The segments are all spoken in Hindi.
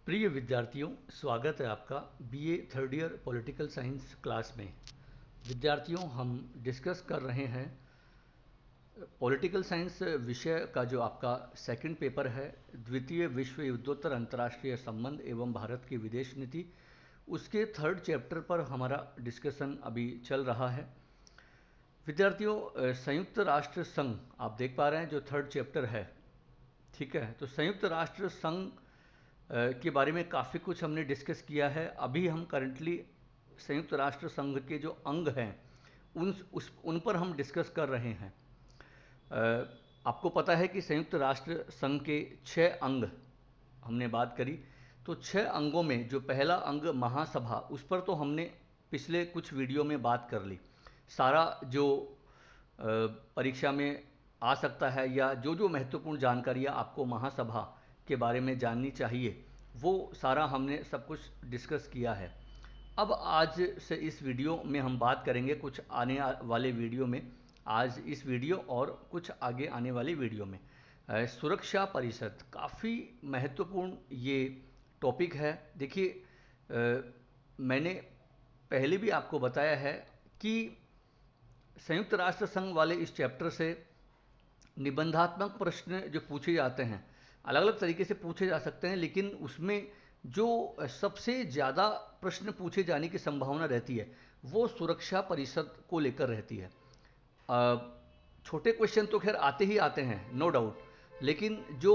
प्रिय विद्यार्थियों, स्वागत है आपका BA third year political science class में। विद्यार्थियों, हम डिस्कस कर रहे हैं पॉलिटिकल साइंस विषय का जो आपका सेकंड पेपर है, द्वितीय विश्व युद्धोत्तर अंतर्राष्ट्रीय संबंध एवं भारत की विदेश नीति, उसके थर्ड चैप्टर पर हमारा डिस्कशन अभी चल रहा है। विद्यार्थियों, संयुक्त राष्ट्र संघ आप देख पा रहे हैं जो थर्ड चैप्टर है, ठीक है। तो संयुक्त राष्ट्र संघ के बारे में काफ़ी कुछ हमने डिस्कस किया है। अभी हम करंटली संयुक्त राष्ट्र संघ के जो अंग हैं उन पर हम डिस्कस कर रहे हैं। आपको पता है कि संयुक्त राष्ट्र संघ के 6 अंग हमने बात करी। तो 6 अंगों में जो पहला अंग महासभा, उस पर तो हमने पिछले कुछ वीडियो में बात कर ली। सारा जो परीक्षा में आ सकता है या जो जो महत्वपूर्ण जानकारियाँ आपको महासभा के बारे में जाननी चाहिए, वो सारा हमने सब कुछ डिस्कस किया है। अब आज से इस वीडियो में हम बात करेंगे कुछ आने वाले वीडियो में, आज इस वीडियो और कुछ आगे आने वाले वीडियो में सुरक्षा परिषद, काफ़ी महत्वपूर्ण ये टॉपिक है। देखिए, मैंने पहले भी आपको बताया है कि संयुक्त राष्ट्र संघ वाले इस चैप्टर से निबंधात्मक प्रश्न जो पूछे जाते हैं, अलग अलग तरीके से पूछे जा सकते हैं, लेकिन उसमें जो सबसे ज़्यादा प्रश्न पूछे जाने की संभावना रहती है वो सुरक्षा परिषद को लेकर रहती है। छोटे क्वेश्चन तो खैर आते ही आते हैं, नो डाउट, लेकिन जो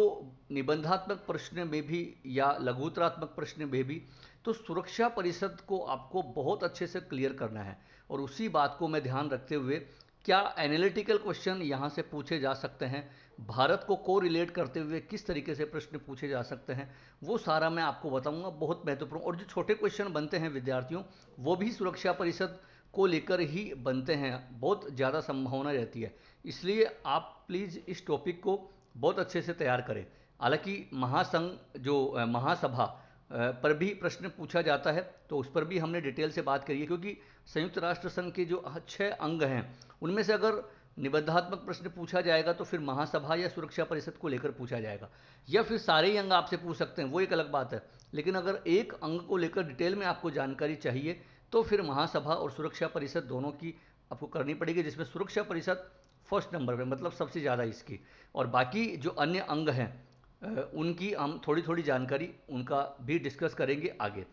निबंधात्मक प्रश्न में भी या लघुतरात्मक प्रश्न में भी, तो सुरक्षा परिषद को आपको बहुत अच्छे से क्लियर करना है। और उसी बात को मैं ध्यान रखते हुए क्या एनालिटिकल क्वेश्चन यहाँ से पूछे जा सकते हैं, भारत को को रिलेट करते हुए किस तरीके से प्रश्न पूछे जा सकते हैं, वो सारा मैं आपको बताऊंगा, बहुत महत्वपूर्ण। और जो छोटे क्वेश्चन बनते हैं विद्यार्थियों, वो भी सुरक्षा परिषद को लेकर ही बनते हैं, बहुत ज़्यादा संभावना रहती है। इसलिए आप प्लीज़ इस टॉपिक को बहुत अच्छे से तैयार करें। हालांकि महासंघ जो महासभा पर भी प्रश्न पूछा जाता है, तो उस पर भी हमने डिटेल से बात करी है, क्योंकि संयुक्त राष्ट्र संघ के जो 6 अंग हैं उनमें से अगर निबंधात्मक प्रश्न पूछा जाएगा तो फिर महासभा या सुरक्षा परिषद को लेकर पूछा जाएगा, या फिर सारे ही अंग आपसे पूछ सकते हैं, वो एक अलग बात है। लेकिन अगर एक अंग को लेकर डिटेल में आपको जानकारी चाहिए तो फिर महासभा और सुरक्षा परिषद दोनों की आपको करनी पड़ेगी, जिसमें सुरक्षा परिषद फर्स्ट नंबर पर, मतलब सबसे ज़्यादा इसकी। और बाकी जो अन्य अंग हैं उनकी हम थोड़ी थोड़ी जानकारी उनका भी डिस्कस करेंगे आगे।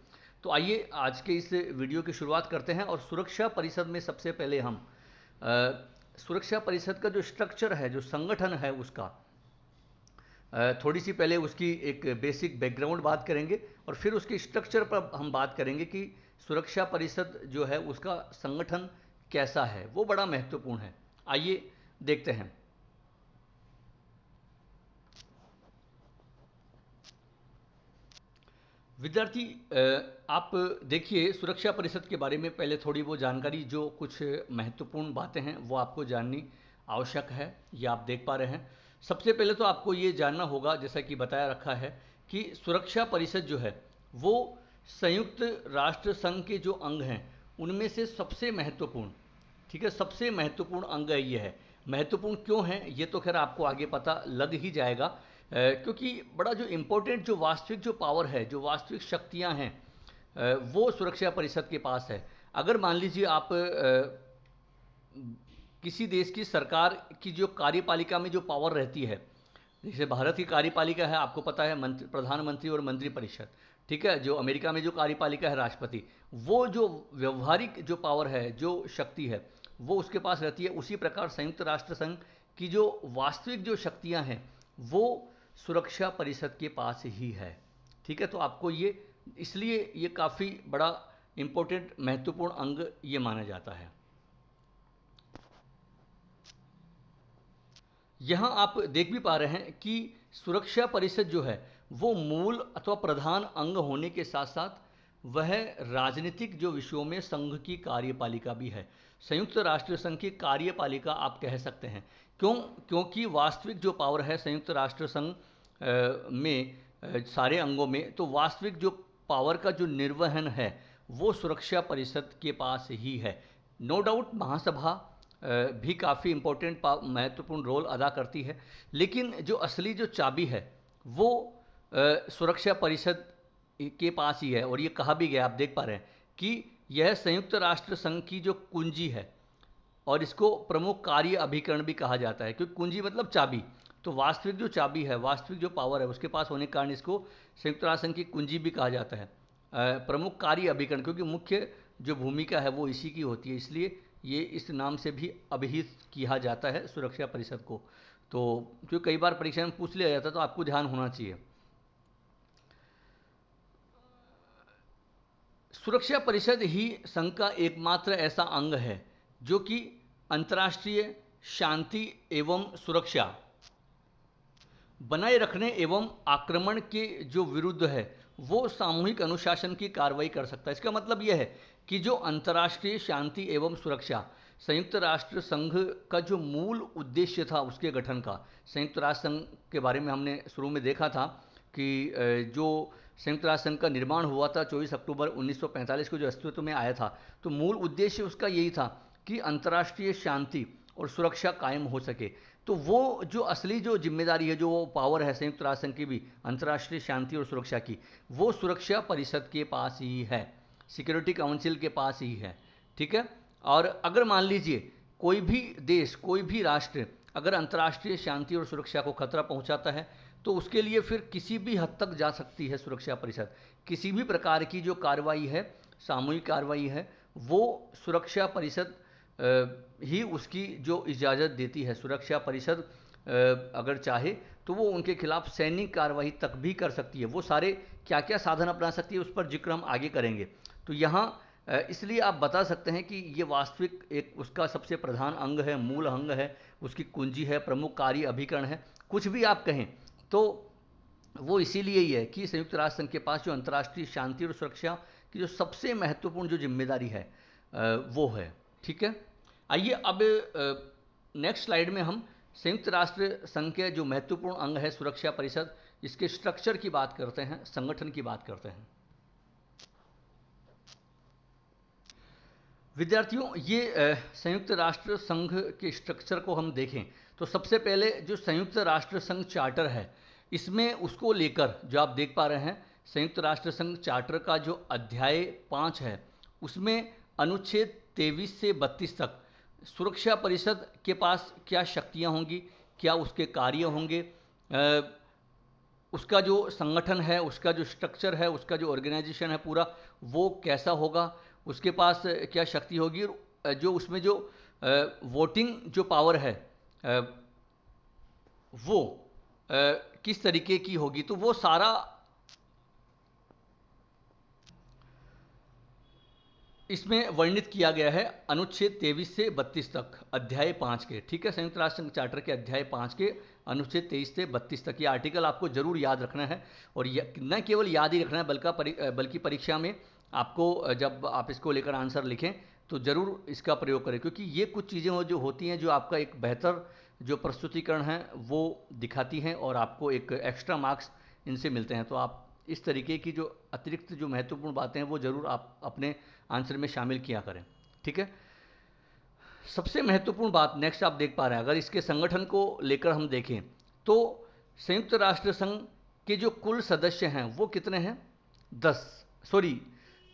तो आइए आज के इस वीडियो की शुरुआत करते हैं। और सुरक्षा परिषद में सबसे पहले हम सुरक्षा परिषद का जो स्ट्रक्चर है, जो संगठन है, उसका थोड़ी सी पहले उसकी एक बेसिक बैकग्राउंड बात करेंगे और फिर उसके स्ट्रक्चर पर हम बात करेंगे कि सुरक्षा परिषद जो है उसका संगठन कैसा है, वो बड़ा महत्वपूर्ण है। आइए देखते हैं। विद्यार्थी, आप देखिए, सुरक्षा परिषद के बारे में पहले थोड़ी वो जानकारी, जो कुछ महत्वपूर्ण बातें हैं वो आपको जाननी आवश्यक है, ये आप देख पा रहे हैं। सबसे पहले तो आपको ये जानना होगा, जैसा कि बताया रखा है, कि सुरक्षा परिषद जो है वो संयुक्त राष्ट्र संघ के जो अंग हैं उनमें से सबसे महत्वपूर्ण, ठीक है, सबसे महत्वपूर्ण अंग ये है। महत्वपूर्ण क्यों है ये तो खैर आपको आगे पता लग ही जाएगा, क्योंकि बड़ा जो इम्पोर्टेंट, जो वास्तविक जो पावर है, जो वास्तविक शक्तियां हैं, वो सुरक्षा परिषद के पास है। अगर मान लीजिए आप किसी देश की सरकार की जो कार्यपालिका में जो पावर रहती है, जैसे भारत की कार्यपालिका है, आपको पता है, प्रधानमंत्री और मंत्रिपरिषद, ठीक है। जो अमेरिका में जो कार्यपालिका है, राष्ट्रपति, वो जो व्यवहारिक जो पावर है, जो शक्ति है, वो उसके पास रहती है। उसी प्रकार संयुक्त राष्ट्र संघ की जो वास्तविक जो शक्तियां हैं वो सुरक्षा परिषद के पास ही है, ठीक है। तो आपको ये, इसलिए ये काफ़ी बड़ा इंपॉर्टेंट महत्वपूर्ण अंग ये माना जाता है। यहाँ आप देख भी पा रहे हैं कि सुरक्षा परिषद जो है वो मूल अथवा प्रधान अंग होने के साथ साथ वह राजनीतिक जो विषयों में संघ की कार्यपालिका भी है। संयुक्त राष्ट्र संघ की कार्यपालिका आप कह सकते हैं। क्यों? क्योंकि वास्तविक जो पावर है संयुक्त राष्ट्र संघ में सारे अंगों में, तो वास्तविक जो पावर का जो निर्वहन है वो सुरक्षा परिषद के पास ही है। नो डाउट महासभा भी काफ़ी इम्पोर्टेंट महत्वपूर्ण रोल अदा करती है, लेकिन जो असली जो चाबी है वो सुरक्षा परिषद के पास ही है, और ये कहा भी गया, आप देख पा रहे हैं कि यह संयुक्त राष्ट्र संघ की जो कुंजी है, और इसको प्रमुख कार्य अभिकरण भी कहा जाता है, क्योंकि कुंजी मतलब चाबी। तो वास्तविक जो चाबी है, वास्तविक जो पावर है, उसके पास होने के कारण इसको संयुक्त राष्ट्र संघ की कुंजी भी कहा जाता है। प्रमुख कार्य अभिकरण, क्योंकि मुख्य जो भूमिका है वो इसी की होती है, इसलिए ये इस नाम से भी अभिहित किया जाता है सुरक्षा परिषद को। तो जो कई बार परीक्षा में पूछ लिया जाता है, तो आपको ध्यान होना चाहिए। सुरक्षा परिषद ही संघ का एकमात्र ऐसा अंग है जो कि अंतर्राष्ट्रीय शांति एवं सुरक्षा बनाए रखने एवं आक्रमण के जो विरुद्ध है वो सामूहिक अनुशासन की कार्रवाई कर सकता है। इसका मतलब यह है कि जो अंतर्राष्ट्रीय शांति एवं सुरक्षा संयुक्त राष्ट्र संघ का जो मूल उद्देश्य था उसके गठन का, संयुक्त राष्ट्र संघ के बारे में हमने शुरू में देखा था कि जो संयुक्त राष्ट्र संघ का निर्माण हुआ था 24 अक्टूबर 1945 को जो अस्तित्व में आया था, तो मूल उद्देश्य उसका यही था कि अंतर्राष्ट्रीय शांति और सुरक्षा कायम हो सके। तो वो जो असली जो जिम्मेदारी है, जो वो पावर है संयुक्त राष्ट्र संघ की भी अंतर्राष्ट्रीय शांति और सुरक्षा की, वो सुरक्षा परिषद के पास ही है, सिक्योरिटी काउंसिल के पास ही है। ठीक है। और अगर मान लीजिए कोई भी देश, कोई भी राष्ट्र अगर अंतर्राष्ट्रीय शांति और सुरक्षा को खतरा पहुंचाता है, तो उसके लिए फिर किसी भी हद तक जा सकती है सुरक्षा परिषद। किसी भी प्रकार की जो कार्रवाई है, सामूहिक कार्रवाई है, वो सुरक्षा परिषद ही उसकी जो इजाज़त देती है। सुरक्षा परिषद अगर चाहे तो वो उनके खिलाफ सैनिक कार्रवाई तक भी कर सकती है। वो सारे क्या क्या साधन अपना सकती है उस पर जिक्र हम आगे करेंगे। तो यहाँ इसलिए आप बता सकते हैं कि ये वास्तविक एक उसका सबसे प्रधान अंग है, मूल अंग है, उसकी कुंजी है, प्रमुख कार्य अभिकरण है, कुछ भी आप कहें तो वो इसीलिए ही है कि संयुक्त राष्ट्र संघ के पास जो अंतर्राष्ट्रीय शांति और सुरक्षा की जो सबसे महत्वपूर्ण जो जिम्मेदारी है वो है। ठीक है। आइए अब नेक्स्ट स्लाइड में हम संयुक्त राष्ट्र संघ के जो महत्वपूर्ण अंग है सुरक्षा परिषद, इसके स्ट्रक्चर की बात करते हैं, संगठन की बात करते हैं। विद्यार्थियों, ये संयुक्त राष्ट्र संघ के स्ट्रक्चर को हम देखें तो सबसे पहले जो संयुक्त राष्ट्र संघ चार्टर है, इसमें उसको लेकर जो आप देख पा रहे हैं संयुक्त राष्ट्र संघ चार्टर का जो अध्याय 5 है, उसमें अनुच्छेद 23 से 32 तक सुरक्षा परिषद के पास क्या शक्तियां होंगी, क्या उसके कार्य होंगे, उसका जो संगठन है, उसका जो स्ट्रक्चर है, उसका जो ऑर्गेनाइजेशन है पूरा, वो कैसा होगा, उसके पास क्या शक्ति होगी, जो उसमें जो वोटिंग जो पावर है वो किस तरीके की होगी। तो वो सारा इसमें वर्णित किया गया है अनुच्छेद 23 से 32 तक अध्याय 5 के। ठीक है। संयुक्त राष्ट्र संघ चार्टर के अध्याय 5 के अनुच्छेद 23 से 32 तक ये आर्टिकल आपको जरूर याद रखना है, और न केवल याद ही रखना है बल्कि परीक्षा में आपको जब आप इसको लेकर आंसर लिखें तो ज़रूर इसका प्रयोग करें, क्योंकि ये कुछ चीज़ें जो होती हैं जो आपका एक बेहतर जो प्रस्तुतिकरण है वो दिखाती हैं और आपको एक एक्स्ट्रा मार्क्स इनसे मिलते हैं। तो आप इस तरीके की जो अतिरिक्त जो महत्वपूर्ण बातें हैं वो ज़रूर आप अपने आंसर में शामिल किया करें। ठीक है। सबसे महत्वपूर्ण बात नेक्स्ट आप देख पा रहे हैं, अगर इसके संगठन को लेकर हम देखें तो संयुक्त राष्ट्र संघ के जो कुल सदस्य हैं वो कितने हैं, 10 सॉरी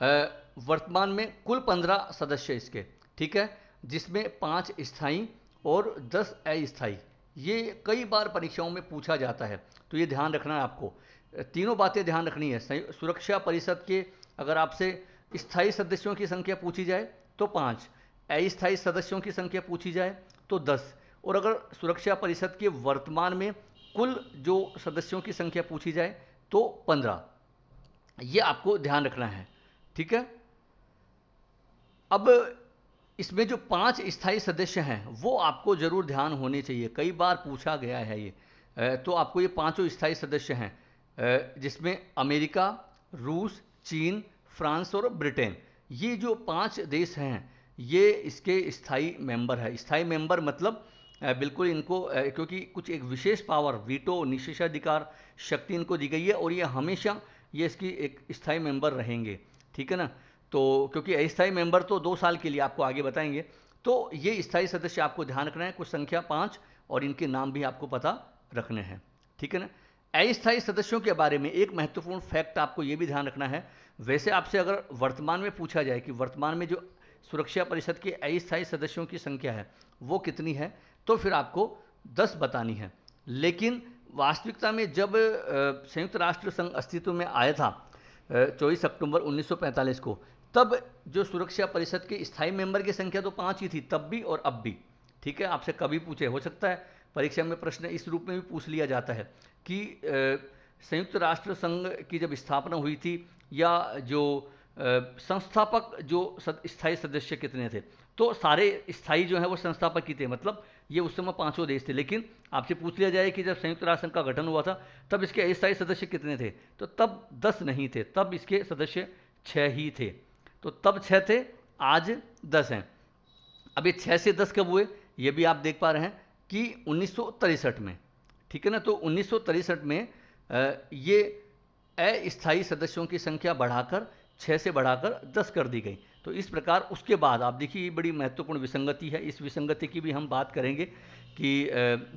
वर्तमान में कुल 15 सदस्य इसके। ठीक है। जिसमें 5 स्थायी और 10 अस्थायी। ये कई बार परीक्षाओं में पूछा जाता है, तो ये ध्यान रखना है आपको, तीनों बातें ध्यान रखनी है। सुरक्षा परिषद के अगर आपसे स्थायी सदस्यों की संख्या पूछी जाए तो 5, अस्थायी सदस्यों की संख्या पूछी जाए तो 10, और अगर सुरक्षा परिषद के वर्तमान में कुल जो सदस्यों की संख्या पूछी जाए तो 15। ये आपको ध्यान रखना है। ठीक है। अब इसमें जो 5 स्थायी सदस्य हैं वो आपको जरूर ध्यान होने चाहिए, कई बार पूछा गया है ये। तो आपको ये 5 स्थायी सदस्य हैं, जिसमें अमेरिका, रूस, चीन, फ्रांस और ब्रिटेन, ये जो 5 देश हैं ये इसके स्थायी मेंबर है। स्थायी मेंबर मतलब बिल्कुल इनको क्योंकि कुछ एक विशेष पावर, वीटो, निषेधाधिकार शक्ति इनको दी गई है, और ये हमेशा ये इसकी एक स्थायी मेंबर रहेंगे। ठीक है ना। तो क्योंकि अस्थायी मेंबर तो 2 साल के लिए आपको आगे बताएंगे, तो ये स्थायी सदस्य आपको ध्यान रखना है, कुछ संख्या 5, और इनके नाम भी आपको पता रखने हैं। ठीक है ना। अस्थायी सदस्यों के बारे में एक महत्वपूर्ण फैक्ट आपको यह भी ध्यान रखना है। वैसे आपसे अगर वर्तमान में पूछा जाए कि वर्तमान में जो सुरक्षा परिषद के अस्थायी सदस्यों की संख्या है वो कितनी है, तो फिर आपको 10 बतानी है। लेकिन वास्तविकता में जब संयुक्त राष्ट्र संघ अस्तित्व में आया था 24 अक्टूबर 1945 को, तब जो सुरक्षा परिषद के स्थायी मेंबर की संख्या तो 5 ही थी, तब भी और अब भी। ठीक है, आपसे कभी पूछे, हो सकता है परीक्षा में प्रश्न इस रूप में भी पूछ लिया जाता है कि संयुक्त राष्ट्र संघ की जब स्थापना हुई थी या जो संस्थापक जो स्थायी सदस्य कितने थे, तो सारे स्थायी जो है वो संस्थापक ही थे, मतलब ये उस समय 5 देश थे। लेकिन आपसे पूछ लिया जाए कि जब संयुक्त राष्ट्र संघ का गठन हुआ था तब इसके अस्थायी सदस्य कितने थे, तो तब 10 नहीं थे, तब इसके सदस्य 6 ही थे। तो तब 6 थे, आज 10 हैं। अब ये 6 से 10 कब हुए, ये भी आप देख पा रहे हैं कि 1963 में। ठीक है ना, तो 1963 में ये अस्थायी सदस्यों की संख्या बढ़ाकर 6 से बढ़ाकर 10 कर दी गई। तो इस प्रकार उसके बाद आप देखिए ये बड़ी महत्वपूर्ण विसंगति है। इस विसंगति की भी हम बात करेंगे कि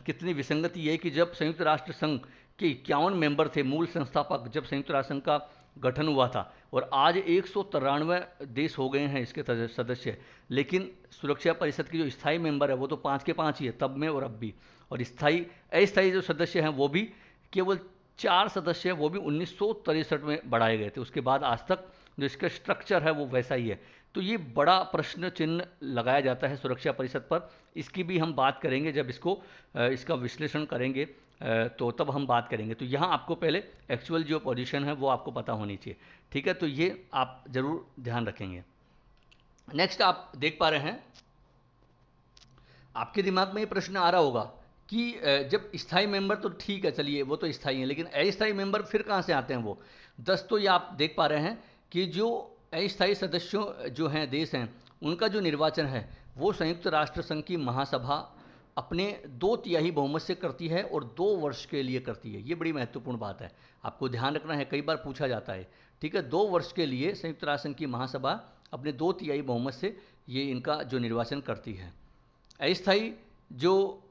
कितनी विसंगति है कि जब संयुक्त राष्ट्र संघ के 51 मेंबर थे, मूल संस्थापक, जब संयुक्त राष्ट्र संघ का गठन हुआ था, और आज 193 देश हो गए हैं इसके सदस्य, लेकिन सुरक्षा परिषद के जो स्थायी मेंबर है वो तो 5 के 5 ही है, तब में और अब भी। और अस्थायी जो सदस्य हैं वो भी केवल 4 सदस्य हैं, वो भी 1963 में बढ़ाए गए थे। उसके बाद आज तक जो इसका स्ट्रक्चर है वो वैसा ही है। तो ये बड़ा प्रश्न चिन्ह लगाया जाता है सुरक्षा परिषद पर। इसकी भी हम बात करेंगे जब इसका विश्लेषण करेंगे, तो तब हम बात करेंगे। तो यहाँ आपको पहले एक्चुअल जो पोजीशन है वो आपको पता होनी चाहिए। ठीक है, तो ये आप जरूर ध्यान रखेंगे। नेक्स्ट आप देख पा रहे हैं, आपके दिमाग में ये प्रश्न आ रहा होगा कि जब स्थायी मेंबर तो ठीक है, चलिए वो तो स्थायी है, लेकिन अस्थायी मेंबर फिर कहाँ से आते हैं वो 10। तो ये आप देख पा रहे हैं कि जो अस्थायी सदस्यों जो हैं देश हैं, उनका जो निर्वाचन है वो संयुक्त राष्ट्र संघ की महासभा अपने 2/3 बहुमत से करती है और 2 वर्ष के लिए करती है। ये बड़ी महत्वपूर्ण बात है, आपको ध्यान रखना है, कई बार पूछा जाता है। ठीक है, 2 वर्ष के लिए संयुक्त राष्ट्र संघ की महासभा अपने 2/3 बहुमत से ये इनका जो निर्वाचन करती है। अस्थायी जो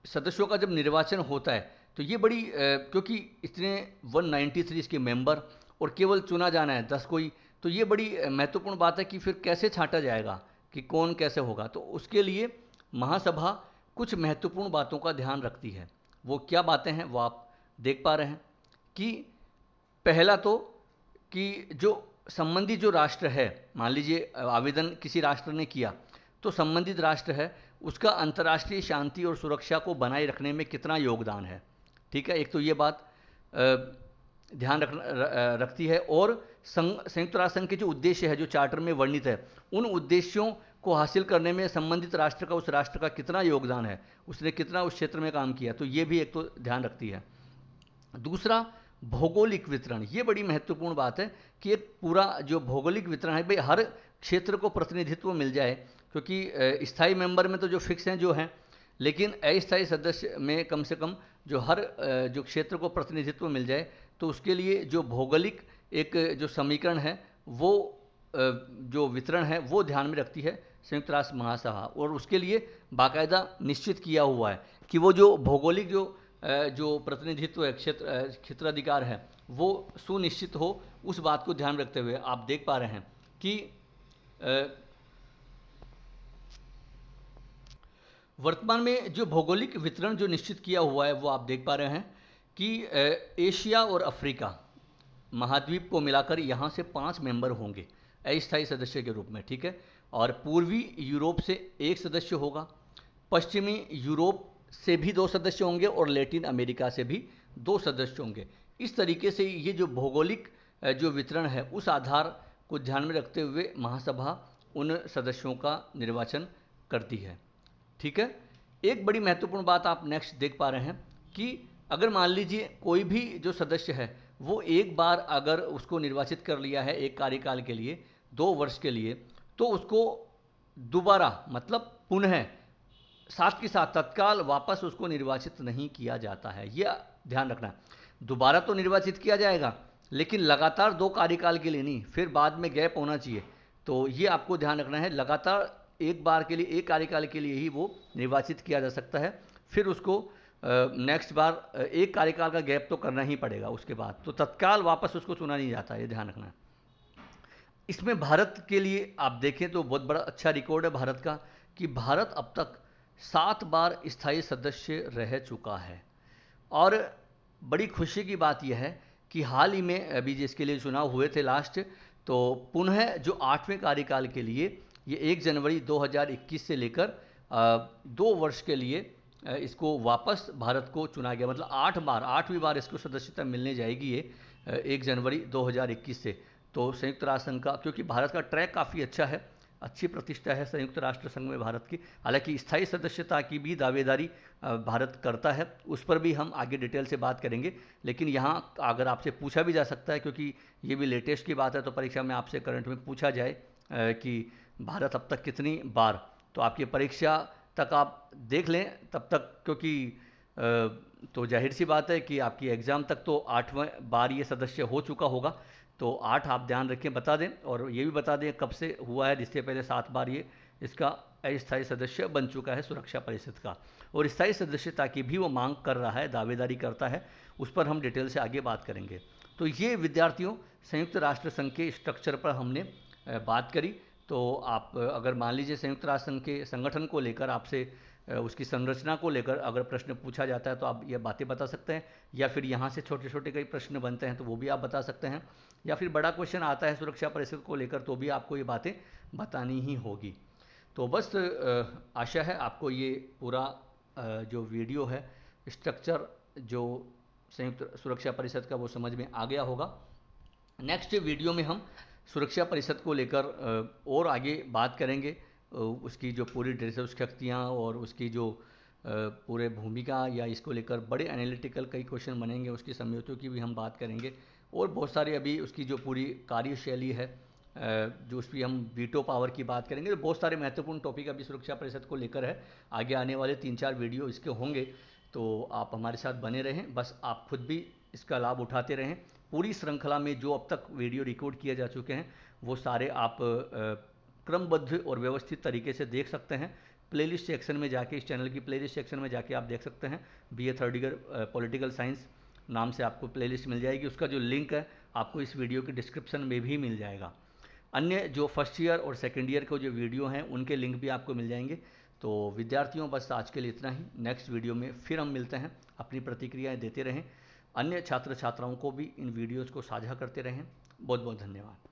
सदस्यों का जब निर्वाचन होता है तो ये बड़ी क्योंकि इतने 193 इसके मेंबर और केवल चुना जाना है 10 को ही, तो ये बड़ी महत्वपूर्ण बात है कि फिर कैसे छांटा जाएगा कि कौन कैसे होगा। तो उसके लिए महासभा कुछ महत्वपूर्ण बातों का ध्यान रखती है। वो क्या बातें हैं वो आप देख पा रहे हैं कि पहला तो कि जो संबंधित जो राष्ट्र है, मान लीजिए आवेदन किसी राष्ट्र ने किया, तो संबंधित राष्ट्र है उसका अंतर्राष्ट्रीय शांति और सुरक्षा को बनाए रखने में कितना योगदान है। ठीक है, एक तो ये बात ध्यान रखती है। और संयुक्त राष्ट्र संघ के जो उद्देश्य है जो चार्टर में वर्णित है, उन उद्देश्यों को हासिल करने में संबंधित राष्ट्र का, उस राष्ट्र का कितना योगदान है, उसने कितना उस क्षेत्र में काम किया, तो ये भी एक तो ध्यान रखती है। दूसरा, भौगोलिक वितरण, ये बड़ी महत्वपूर्ण बात है कि एक पूरा जो भौगोलिक वितरण है, भाई हर क्षेत्र को प्रतिनिधित्व मिल जाए, क्योंकि स्थायी मेंबर में तो जो फिक्स हैं जो हैं, लेकिन अस्थायी सदस्य में कम से कम जो हर जो क्षेत्र को प्रतिनिधित्व मिल जाए, तो उसके लिए जो भौगोलिक एक जो समीकरण है वो जो वितरण है वो ध्यान में रखती है संयुक्त राष्ट्र महासभा। और उसके लिए बाकायदा निश्चित किया हुआ है कि वो जो भौगोलिक जो प्रतिनिधित्व है, क्षेत्राधिकार है, वो सुनिश्चित हो। उस बात को ध्यान रखते हुए आप देख पा रहे हैं कि वर्तमान में जो भौगोलिक वितरण जो निश्चित किया हुआ है वो आप देख पा रहे हैं कि एशिया और अफ्रीका महाद्वीप को मिलाकर यहाँ से 5 मेंबर होंगे अस्थायी सदस्य के रूप में। ठीक है, और पूर्वी यूरोप से 1 सदस्य होगा, पश्चिमी यूरोप से भी 2 सदस्य होंगे और लैटिन अमेरिका से भी 2 सदस्य होंगे। इस तरीके से ये जो भौगोलिक जो वितरण है उस आधार को ध्यान में रखते हुए महासभा उन सदस्यों का निर्वाचन करती है। ठीक है, एक बड़ी महत्वपूर्ण बात आप नेक्स्ट देख पा रहे हैं कि अगर मान लीजिए कोई भी जो सदस्य है वो एक बार अगर उसको निर्वाचित कर लिया है एक कार्यकाल के लिए 2 वर्ष के लिए, तो उसको दोबारा मतलब पुनः साथ के साथ तत्काल वापस उसको निर्वाचित नहीं किया जाता है। यह ध्यान रखना, दोबारा तो निर्वाचित किया जाएगा लेकिन लगातार 2 कार्यकाल के लिए नहीं, फिर बाद में गैप होना चाहिए। तो ये आपको ध्यान रखना है, लगातार एक बार के लिए, एक कार्यकाल के लिए ही वो निर्वाचित किया जा सकता है, फिर उसको नेक्स्ट बार एक कार्यकाल का गैप तो करना ही पड़ेगा उसके बाद, तो तत्काल वापस उसको चुना नहीं जाता, ये ध्यान रखना। इसमें भारत के लिए आप देखें तो बहुत बड़ा अच्छा रिकॉर्ड है भारत का, कि भारत अब तक 7 बार स्थायी सदस्य रह चुका है। और बड़ी खुशी की बात यह है कि हाल ही में अभी जिसके लिए चुनाव हुए थे लास्ट, तो पुनः जो 8वें कार्यकाल के लिए ये 1 जनवरी 2021 से लेकर 2 वर्ष के लिए इसको वापस भारत को चुना गया। मतलब 8वीं बार इसको सदस्यता मिलने जाएगी ये 1 जनवरी 2021 से। तो संयुक्त राष्ट्र संघ का, क्योंकि भारत का ट्रैक काफ़ी अच्छा है, अच्छी प्रतिष्ठा है संयुक्त राष्ट्र संघ में भारत की। हालांकि स्थायी सदस्यता की भी दावेदारी भारत करता है, उस पर भी हम आगे डिटेल से बात करेंगे। लेकिन यहाँ अगर आपसे पूछा भी जा सकता है, क्योंकि ये भी लेटेस्ट की बात है, तो परीक्षा में आपसे करंट में पूछा जाए कि भारत अब तक कितनी बार, तो आपकी परीक्षा तक आप देख लें तब तक, क्योंकि तो जाहिर सी बात है कि आपकी एग्ज़ाम तक तो 8वें बार ये सदस्य हो चुका होगा। तो 8 आप ध्यान रखें, बता दें, और ये भी बता दें कब से हुआ है, जिससे पहले 7 बार ये इसका अस्थायी सदस्य बन चुका है सुरक्षा परिषद का, और स्थायी सदस्यता की भी वो मांग कर रहा है, दावेदारी करता है, उस पर हम डिटेल से आगे बात करेंगे। तो ये विद्यार्थियों संयुक्त राष्ट्र संघ के स्ट्रक्चर पर हमने बात करी। तो आप अगर मान लीजिए संयुक्त राष्ट्र संघ के संगठन को लेकर आपसे उसकी संरचना को लेकर अगर प्रश्न पूछा जाता है तो आप ये बातें बता सकते हैं, या फिर यहाँ से छोटे छोटे कई प्रश्न बनते हैं तो वो भी आप बता सकते हैं, या फिर बड़ा क्वेश्चन आता है सुरक्षा परिषद को लेकर तो भी आपको ये बातें बतानी ही होगी। तो बस आशा है आपको ये पूरा जो वीडियो है, स्ट्रक्चर जो संयुक्त सुरक्षा परिषद का, वो समझ में आ गया होगा। नेक्स्ट वीडियो में हम सुरक्षा परिषद को लेकर और आगे बात करेंगे, उसकी जो पूरी शक्तियाँ और उसकी जो पूरे भूमिका, या इसको लेकर बड़े एनालिटिकल कई क्वेश्चन बनेंगे, उसकी समझौतों की भी हम बात करेंगे, और बहुत सारे अभी उसकी जो पूरी कार्यशैली है, जो उस पर हम वीटो पावर की बात करेंगे। तो बहुत सारे महत्वपूर्ण टॉपिक अभी सुरक्षा परिषद को लेकर है, आगे आने वाले 3-4 वीडियो इसके होंगे, तो आप हमारे साथ बने रहें। बस आप खुद भी इसका लाभ उठाते रहें। पूरी श्रृंखला में जो अब तक वीडियो रिकॉर्ड किए जा चुके हैं वो सारे आप क्रमबद्ध और व्यवस्थित तरीके से देख सकते हैं। प्लेलिस्ट सेक्शन में जाके, इस चैनल की प्लेलिस्ट सेक्शन में जाके आप देख सकते हैं। BA third year political science नाम से आपको प्लेलिस्ट मिल जाएगी, उसका जो लिंक है आपको इस वीडियो के डिस्क्रिप्शन में भी मिल जाएगा। अन्य जो फर्स्ट ईयर और सेकेंड ईयर के जो वीडियो हैं उनके लिंक भी आपको मिल जाएंगे। तो विद्यार्थियों बस आज के लिए इतना ही। नेक्स्ट वीडियो में फिर हम मिलते हैं। अपनी प्रतिक्रियाएं देते रहें, अन्य छात्र छात्राओं को भी इन वीडियोज़ को साझा करते रहें। बहुत बहुत धन्यवाद।